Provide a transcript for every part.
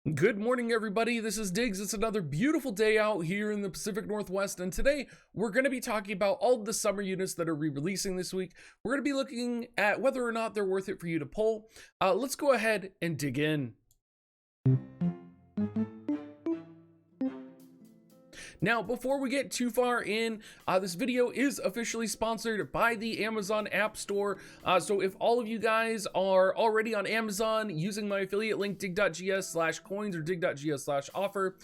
Good morning, everybody. This is Diggs. It's another beautiful day out here in the Pacific Northwest, and today we're going to be talking about all of the summer units that are re-releasing this week. We're going to be looking at whether or not they're worth it for you to pull. Let's go ahead and dig in. Now, before we get too far in, this video is officially sponsored by the Amazon App Store. So if all of you guys are already on Amazon using my affiliate link, dig.gs/coins or dig.gs/offer,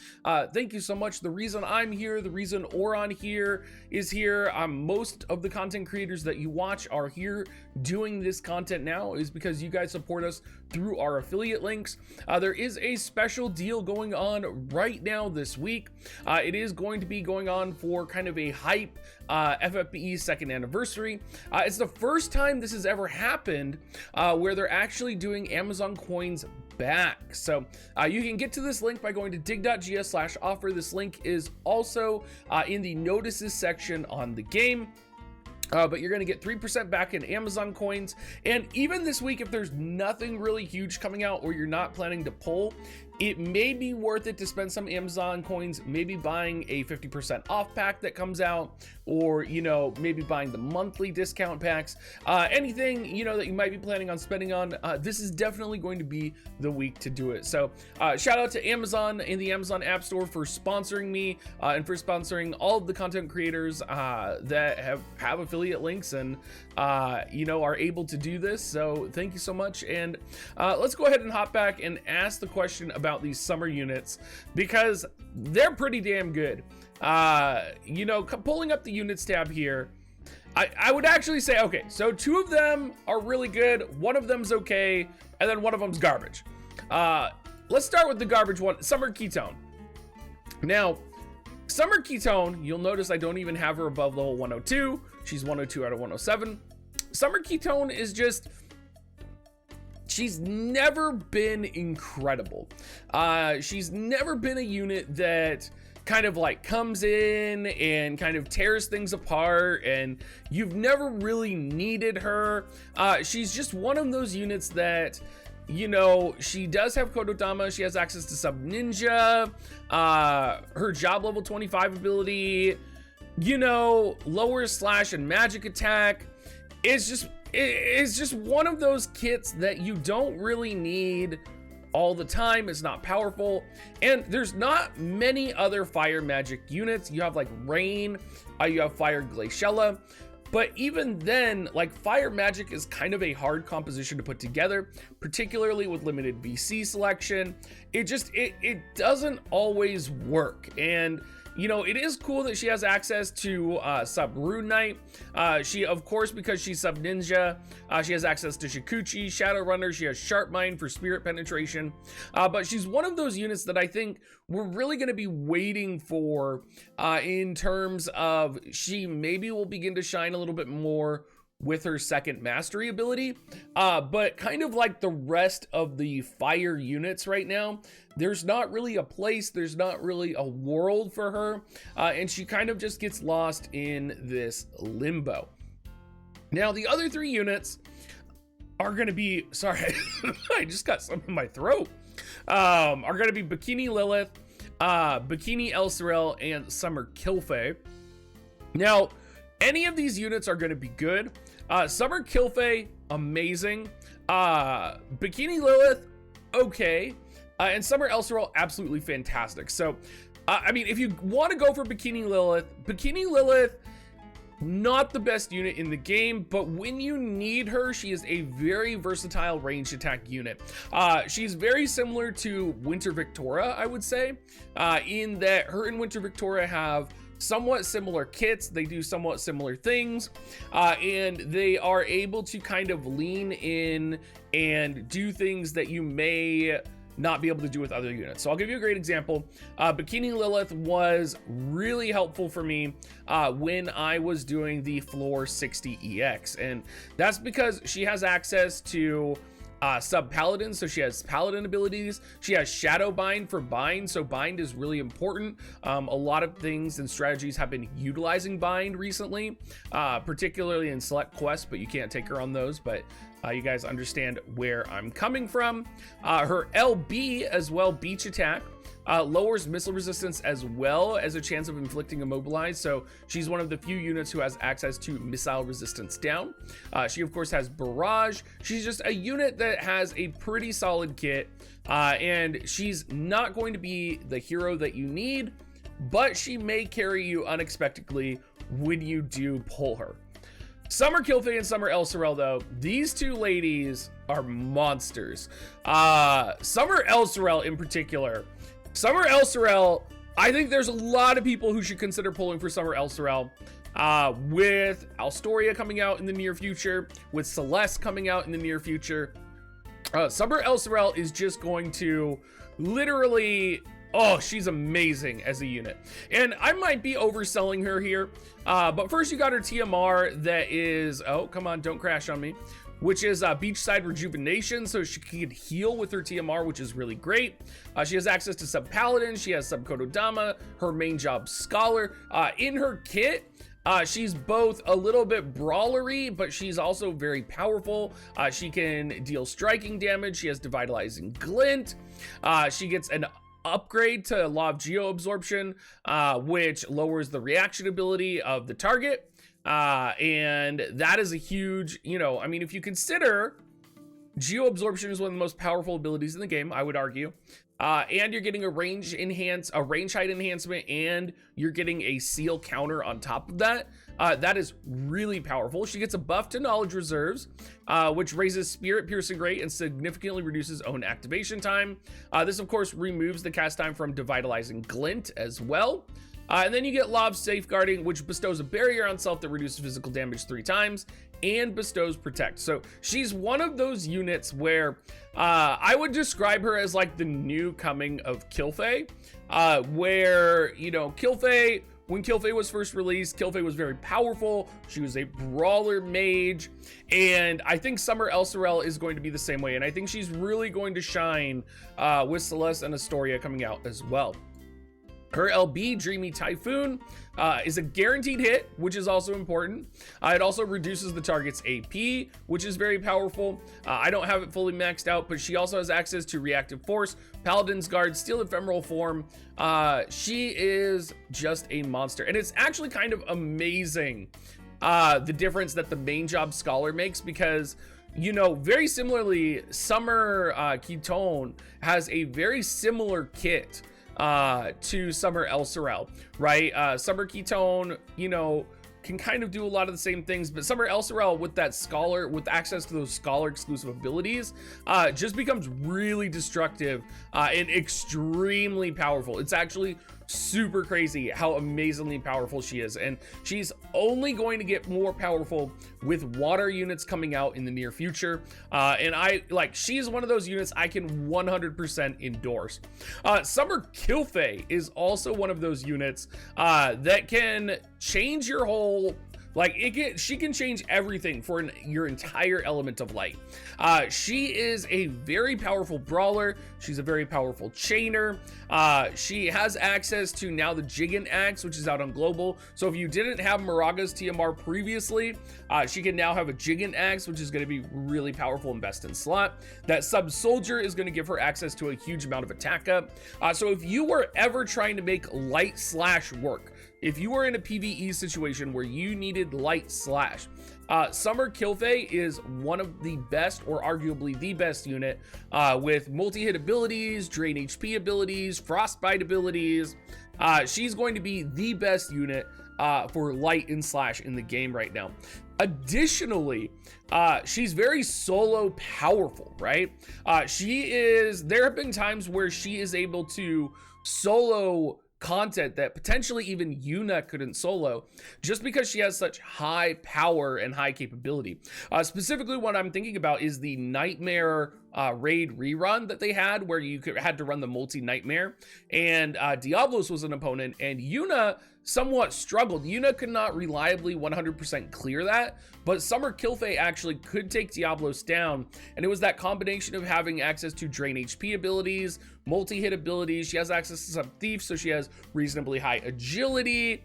thank you so much. The reason I'm here, the reason Oron here is here, most of the content creators that you watch are here doing this content now is because you guys support us through our affiliate links. There is a special deal going on right now this week. It is going to be going on for kind of a hype FFPE second anniversary. It's the first time this has ever happened where they're actually doing Amazon coins back. So you can get to this link by going to dig.gs/offer. This link is also in the notices section on the game. But you're going to get 3% back in Amazon coins. And even this week, if there's nothing really huge coming out or you're not planning to pull, it may be worth it to spend some Amazon coins, maybe buying a 50% off pack that comes out, or, maybe buying the monthly discount packs, anything, that you might be planning on spending on. This is definitely going to be the week to do it. So shout out to Amazon and the Amazon App Store for sponsoring me and for sponsoring all of the content creators that have affiliate links and, are able to do this. So thank you so much. And let's go ahead and hop back and ask the question about these summer units, because they're pretty damn good. Pulling up the units tab here, I would actually say, okay, so two of them are really good, one of them's okay, and then one of them's garbage. Let's start with the garbage one, Summer Kitone. Now, Summer Kitone, you'll notice I don't even have her above level 102. She's 102 out of 107. Summer Kitone is just, she's never been incredible. She's never been a unit that kind of like comes in and kind of tears things apart, and you've never really needed her. She's just one of those units that, she does have Kododama, she has access to Sub Ninja, her job level 25 ability, lower slash and magic attack. It's just one of those kits that you don't really need all the time. It's not powerful, and there's not many other fire magic units. You have like Rain, you have Fire Glaciella, but even then, like, fire magic is kind of a hard composition to put together, particularly with limited VC selection. It doesn't always work. And it is cool that she has access to Sub Rune Knight. She, of course, because she's Sub Ninja, she has access to Shikuchi, Shadowrunner. She has Sharp Mind for spirit penetration. But she's one of those units that I think we're really going to be waiting for in terms of she maybe will begin to shine a little bit more with her second mastery ability, but kind of like the rest of the fire units right now, there's not really a place, there's not really a world for her, and she kind of just gets lost in this limbo. Now, the other three units are going to be, sorry, I just got some in my throat, are going to be Bikini Lilith, Bikini Elsarel, and Summer Kilfei. Now, any of these units are going to be good. Summer Kilfei, amazing. Bikini Lilith, okay. And Summer Elsarel, absolutely fantastic. So, if you want to go for Bikini Lilith, not the best unit in the game, but when you need her, she is a very versatile ranged attack unit. She's very similar to Winter Victoria, I would say, in that her and Winter Victoria have somewhat similar kits. They do somewhat similar things, and they are able to kind of lean in and do things that you may not be able to do with other units. So I'll give you a great example. Bikini Lilith was really helpful for me when I was doing the floor 60 EX, and that's because she has access to sub paladin, so she has paladin abilities. She has shadow bind for bind, so bind is really important. A lot of things and strategies have been utilizing bind recently, particularly in select quests, but you can't take her on those, but you guys understand where I'm coming from. Her LB as well, beach attack, lowers missile resistance as well as a chance of inflicting immobilize. So she's one of the few units who has access to missile resistance down. She of course has barrage. She's just a unit that has a pretty solid kit, and she's not going to be the hero that you need, but she may carry you unexpectedly when you do pull her. Summer Kilfei and Summer Elsarel, though, these two ladies are monsters. Summer Elsarel in particular. Summer Elsarel, I think there's a lot of people who should consider pulling for Summer Elsarel, with Alstoria coming out in the near future, with Celeste coming out in the near future. Summer Elsarel is just going to literally, oh, she's amazing as a unit. And I might be overselling her here, but first you got her TMR that is, oh, come on, don't crash on me, which is beachside rejuvenation, so she can heal with her TMR, which is really great. She has access to sub paladin, she has sub kododama, her main job scholar. In her kit, she's both a little bit brawlery, but she's also very powerful. She can deal striking damage, she has devitalizing glint, she gets an upgrade to Law of Geo Absorption, which lowers the reaction ability of the target. And that is a huge, you know, I mean, if you consider Geo Absorption is one of the most powerful abilities in the game, I would argue, and you're getting a range height enhancement, and you're getting a seal counter on top of that. That is really powerful. She gets a buff to knowledge reserves, which raises spirit piercing rate and significantly reduces own activation time. This of course removes the cast time from devitalizing glint as well. And then you get Law of Safeguarding, which bestows a barrier on self that reduces physical damage 3 times and bestows Protect. So she's one of those units where I would describe her as like the new coming of Kilfei, where, you know, Kilfei, when Kilfei was first released, Kilfei was very powerful. She was a brawler mage, and I think Summer Elsarel is going to be the same way, and I think she's really going to shine with Celeste and Astoria coming out as well. Her LB, Dreamy Typhoon, is a guaranteed hit, which is also important. It also reduces the target's AP, which is very powerful. I don't have it fully maxed out, but she also has access to Reactive Force, Paladin's Guard, Steel Ephemeral Form. She is just a monster, and it's actually kind of amazing the difference that the main job scholar makes, because, you know, very similarly, Summer Kitone has a very similar kit to Summer Elsarel, right? Summer Kitone, you know, can kind of do a lot of the same things, but Summer Elsarel with that scholar, with access to those scholar exclusive abilities, just becomes really destructive and extremely powerful. It's actually super crazy how amazingly powerful she is, and she's only going to get more powerful with water units coming out in the near future, and she's one of those units I can 100% endorse. Summer Kilfei is also one of those units that can change your whole, she can change everything for your entire element of light. She is a very powerful brawler. She's a very powerful chainer. She has access to now the Gigant Axe, which is out on global. So if you didn't have Maraga's TMR previously, she can now have a Gigant Axe, which is going to be really powerful and best in slot. That Sub Soldier is going to give her access to a huge amount of attack up. So if you were ever trying to make light slash work, if you were in a PvE situation where you needed light slash, Summer Kilfei is one of the best, or arguably the best unit, with multi-hit abilities, drain HP abilities, frostbite abilities. She's going to be the best unit for light and slash in the game right now. Additionally, she's very solo powerful, right? There have been times where she is able to solo content that potentially even Yuna couldn't solo, just because she has such high power and high capability. Specifically what I'm thinking about is the Nightmare raid rerun that they had where you had to run the multi-nightmare, and Diablos was an opponent, and Yuna somewhat struggled. Yuna could not reliably 100% clear that, but Summer Kilfei actually could take Diablos down, and it was that combination of having access to drain HP abilities, multi-hit abilities. She has access to some Thief, so she has reasonably high agility.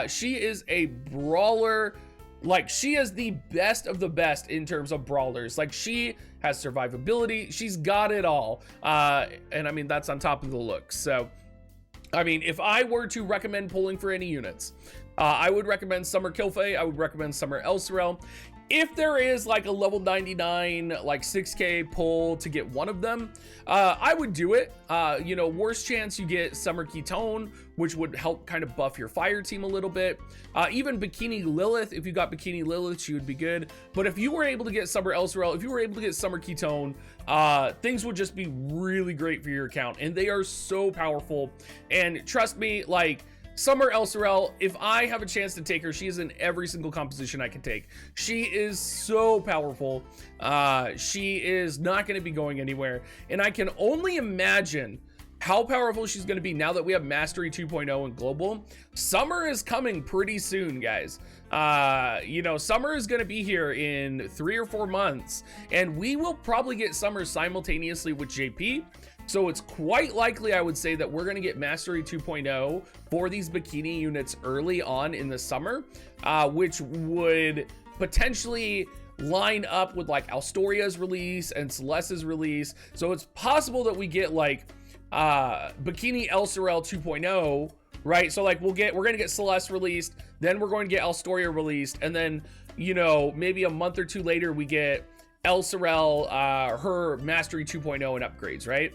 She is a brawler. Like, she is the best of the best in terms of brawlers. Like, she has survivability. She's got it all. And I mean, that's on top of the looks. So, I mean, if I were to recommend pulling for any units, I would recommend Summer Kilfei. I would recommend Summer Elsarel. If there is like a level 99, like 6K pull to get one of them, I would do it. You know, worst chance you get Summer Kitone, which would help kind of buff your fire team a little bit. Even Bikini Lilith, if you got Bikini Lilith, she would be good. But if you were able to get Summer Elsarel, if you were able to get Summer Kitone, things would just be really great for your account. And they are so powerful. And trust me, like, Summer Elsarel, if I have a chance to take her, she is in every single composition I can take. She is so powerful. She is not going to be going anywhere. And I can only imagine how powerful she's going to be now that we have Mastery 2.0 in Global. Summer is coming pretty soon, guys. You know, Summer is going to be here in 3 or 4 months. And we will probably get Summer simultaneously with JP. So it's quite likely, I would say, that we're going to get Mastery 2.0 for these Bikini units early on in the summer, which would potentially line up with like Alstoria's release and Celeste's release. So it's possible that we get like Bikini Elsarel 2.0, right? So like we're going to get Celeste released, then we're going to get Alstoria released, and then, you know, maybe a month or two later we get Elsarel, her Mastery 2.0 and upgrades, right?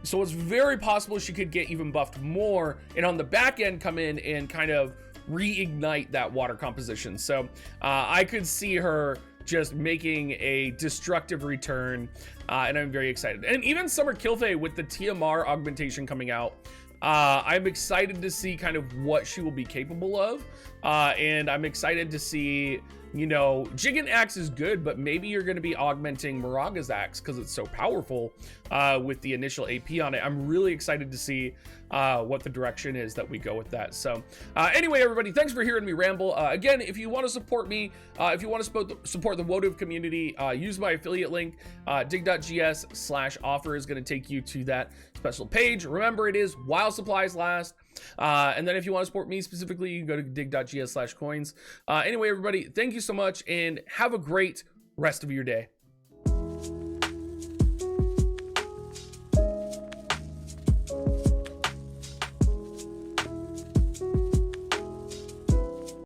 So it's very possible she could get even buffed more, and on the back end come in and kind of reignite that water composition. So I could see her just making a destructive return, and I'm very excited. And even Summer Kilfei with the TMR augmentation coming out, I'm excited to see kind of what she will be capable of, and I'm excited to see, you know, Jigant Axe is good, but maybe you're going to be augmenting Moraga's Axe because it's so powerful with the initial AP on it. I'm really excited to see what the direction is that we go with that. So anyway, everybody, thanks for hearing me ramble. Again, if you want to support me, if you want to support the WoTV community, use my affiliate link. dig.gs/offer is going to take you to that special page. Remember, it is while supplies last. And then if you want to support me specifically, you can go to dig.gs/coins. Anyway, everybody, thank you so much and have a great rest of your day.